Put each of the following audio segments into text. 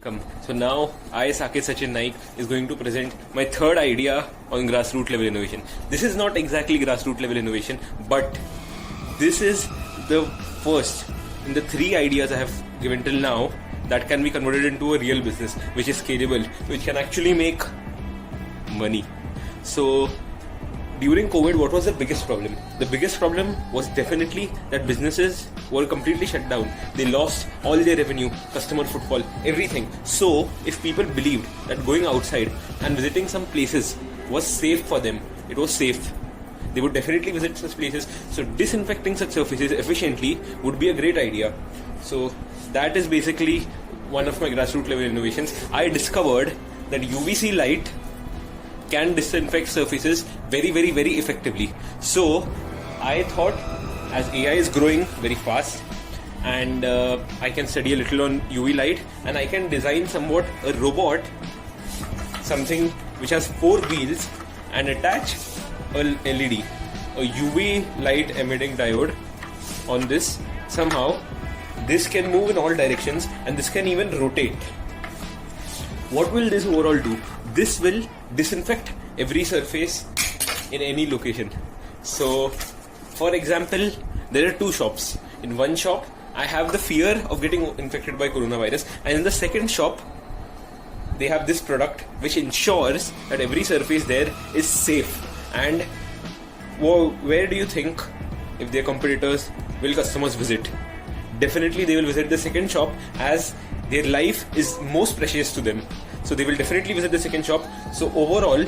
So now I, Saket Sachin Naik, is going to present my third idea on grassroots level innovation. This is not exactly grassroots level innovation, but this is the first in the three ideas I have given till now that can be converted into a real business, which is scalable, which can actually make money. So during COVID, what was the biggest problem? The biggest problem was definitely that businesses were completely shut down. They lost all their revenue, customer footfall, everything. So if people believed that going outside and visiting some places was safe for them, it was safe, they would definitely visit such places. So disinfecting such surfaces efficiently would be a great idea. So that is basically one of my grassroots level innovations. I discovered that UVC light can disinfect surfaces very effectively. So I thought, as AI is growing very fast and I can study a little on UV light, and I can design somewhat a robot, something which has 4 wheels, and attach a LED, a UV light emitting diode on this. Somehow this can move in all directions and this can even rotate. What will this overall do? This will disinfect every surface in any location. So, for example, there are 2 shops. In one shop, I have the fear of getting infected by coronavirus, and in the second shop, they have this product which ensures that every surface there is safe. And where do you think, if their competitors, will customers visit? Definitely they will visit the second shop, as their life is most precious to them. So they will definitely visit the second shop. So overall,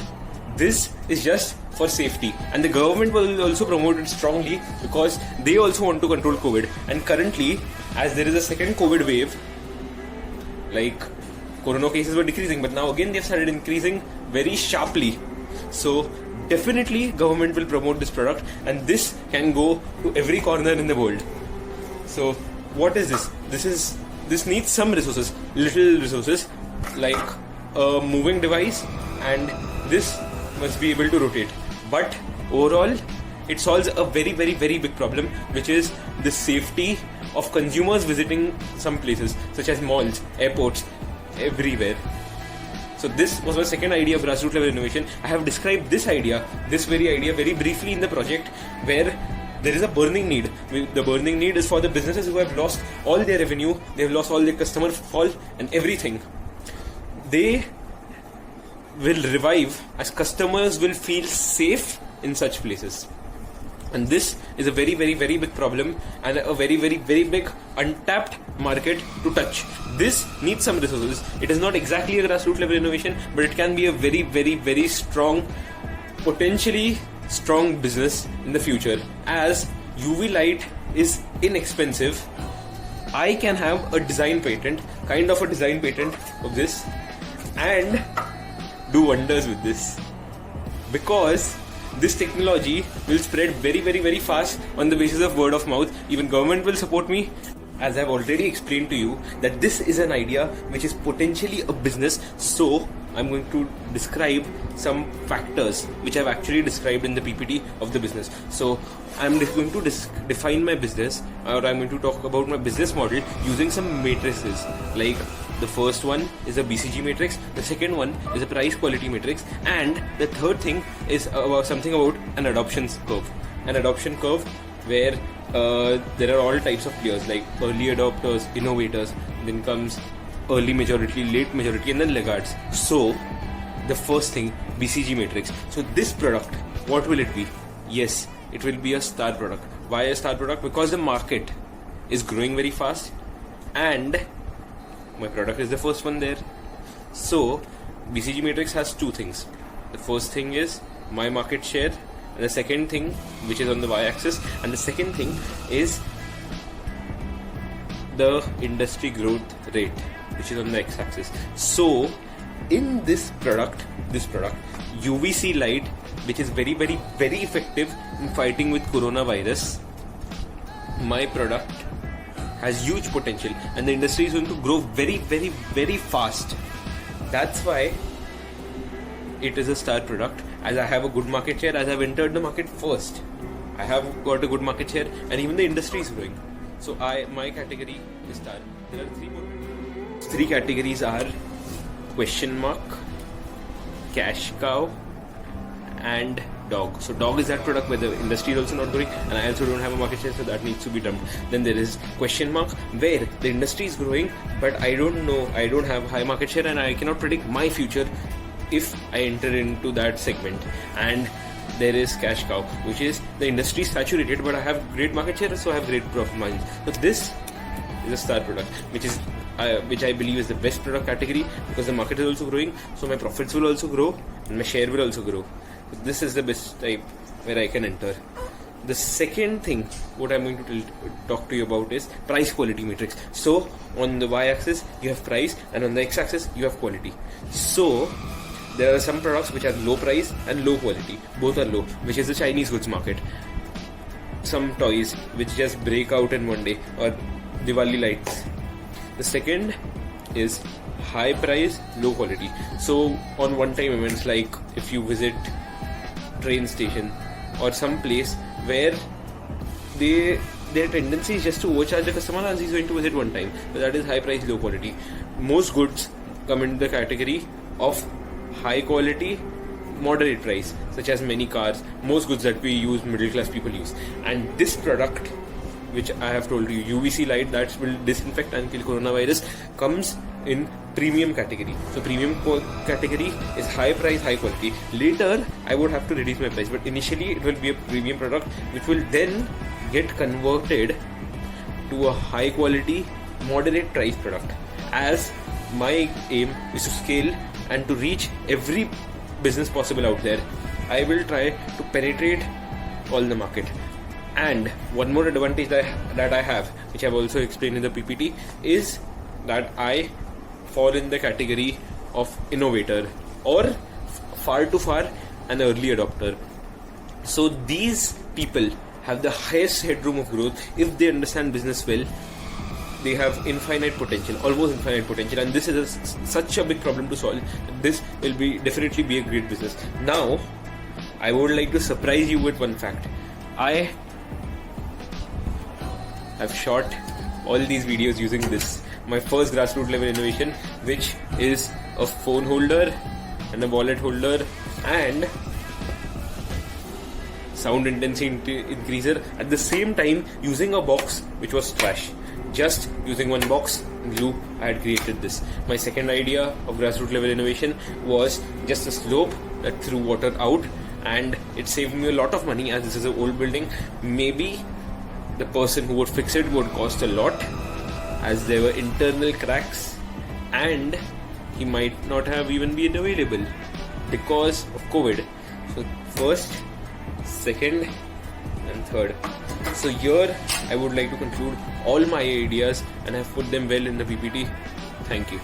this is just for safety, and the government will also promote it strongly because they also want to control COVID. And currently, as there is a second COVID wave, like corona cases were decreasing, but now again they've started increasing very sharply. So definitely government will promote this product, and this can go to every corner in the world. So what is this? This needs some resources, little resources, like a moving device, and this must be able to rotate. But overall, it solves a very big problem, which is the safety of consumers visiting some places such as malls, airports, everywhere. So this was my second idea of grassroots level innovation. I have described this very idea very briefly in the project, where there is a burning need. The burning need is for the businesses who have lost all their revenue, they have lost all their customer footfall and everything. They will revive as customers will feel safe in such places. And this is a very big problem, and a very big untapped market to touch. This needs some resources. It is not exactly a grassroots level innovation, but it can be a very strong, potentially strong business in the future. As UV light is inexpensive, I can have a design patent, kind of a design patent of this, and do wonders with this, because this technology will spread very fast on the basis of word of mouth. Even government will support me, as I've already explained to you that this is an idea which is potentially a business. So I'm going to describe some factors which I've actually described in the PPT of the business. So I'm going to define my business, or I'm going to talk about my business model using some matrices. Like, the first one is a BCG matrix, the second one is a price quality matrix, and the third thing is something about an adoption curve. An adoption curve where there are all types of players, like early adopters, innovators, then comes early majority, late majority, and then laggards. So the first thing, BCG matrix. So this product, what will it be? Yes, it will be a star product. Why a star product? Because the market is growing very fast and my product is the first one there. So BCG matrix has 2 things. The first thing is my market share, and the second thing, which is on the y-axis, and the second thing is the industry growth rate, which is on the x-axis. So in this product, UVC light, which is very effective in fighting with coronavirus, my product has huge potential, and the industry is going to grow very fast. That's why it is a star product, as I have a good market share, as I've entered the market first. I have got a good market share, and even the industry is growing. So my category is star. There are 3 more. three categories are question mark, cash cow, and dog. So dog is that product where the industry is also not growing, and I also don't have a market share, so that needs to be dumped. Then there is question mark, where the industry is growing, but I don't know, I don't have high market share, and I cannot predict my future if I enter into that segment. And there is cash cow, which is the industry is saturated, but I have great market share, so I have great profit margins. So this is a star product, which I believe is the best product category, because the market is also growing, so my profits will also grow and my share will also grow. So this is the best type where I can enter. The second thing what I'm going to talk to you about is price quality matrix. So on the y-axis you have price, and on the x-axis you have quality. So there are some products which are low price and low quality. Both are low, which is the Chinese goods market. Some toys which just break out in one day, or Diwali lights. The second is high price, low quality. So on one-time events, like if you visit train station or some place where their tendency is just to overcharge the customer as he's going to visit one time. So that is high price, low quality. Most goods come into the category of high quality, moderate price, such as many cars. Most goods that we use, middle class people use. And this product, which I have told you, UVC light that will disinfect and kill coronavirus, comes in premium category. So premium category is high price, high quality. Later I would have to reduce my price, but initially it will be a premium product, which will then get converted to a high quality, moderate price product. As my aim is to scale and to reach every business possible out there, I will try to penetrate all the market. And one more advantage that I have, which I've also explained in the PPT, is that I fall in the category of innovator, or far too far an early adopter. So these people have the highest headroom of growth. If they understand business well, they have infinite potential, almost infinite potential, and this is such a big problem to solve. This will definitely be a great business. Now, I would like to surprise you with one fact. I have shot all these videos using this, my first grassroots level innovation, which is a phone holder and a wallet holder and sound intensity increaser, at the same time using a box which was trash. Just using one box and glue, I had created this. My second idea of grassroots level innovation was just a slope that threw water out, and it saved me a lot of money, as this is an old building. Maybe the person who would fix it would cost a lot, as there were internal cracks, and he might not have even been available because of COVID. So first, second and third. So here I would like to conclude all my ideas, and have put them well in the PPT. Thank you.